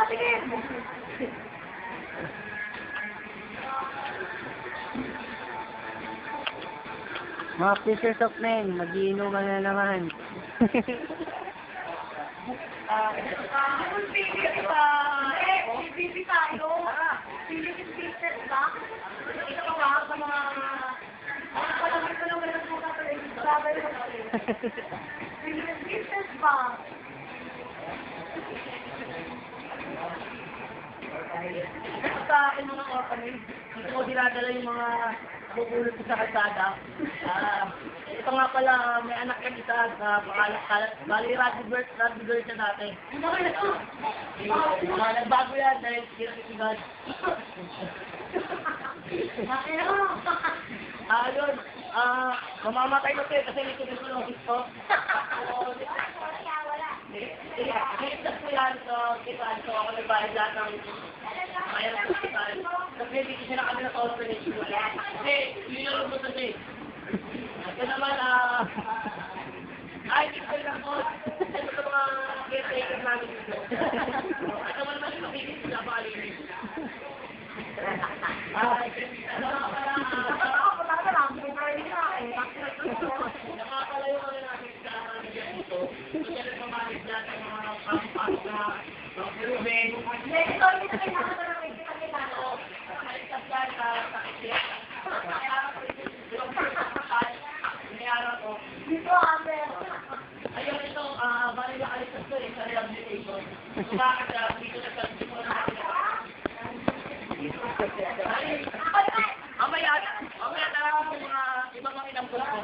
tingin. Mga pieces of men, magiinuman na naman. Bibi tayo. Philippine business ba? Ito ba sa mga... Philippine business ba? Sa akin mga orphanage, dito ko dinadala yung mga bubulot ko sa kalsada. Ito nga pala, may anak ka isa sa pakalat-kalat. Bali, rugby girl siya dati. Nagbago yan dahil kirkisigad. Yun, mamamatay na ito kasi may tuberculosis ko. Niligtas ko yan sa hospital, so ako nagbayad lahat ng mayroon sa hospital. Tapos bibigyan siya na kami ng orphanage. Kasi, yun yung lubos na siya. Ito naman, hindi ko lang po. Ito sa mga caretaker namin dito. Ito naman yung mabigit sa palinis. Nakakalayo kami natin sa dito. Kaya nagmamalit natin ang mga pang-pass na Ruben. Ito, hindi na kailangan na may kita-kita. Nakalitas yan sa sakit. Nangyara ko. Dito, ate. Ayun ito, bali nakalitas ko sa rehabilitation. Bakit dito na sa dito na natin. Mamaya na lang ang mga ibang mga inampun ko.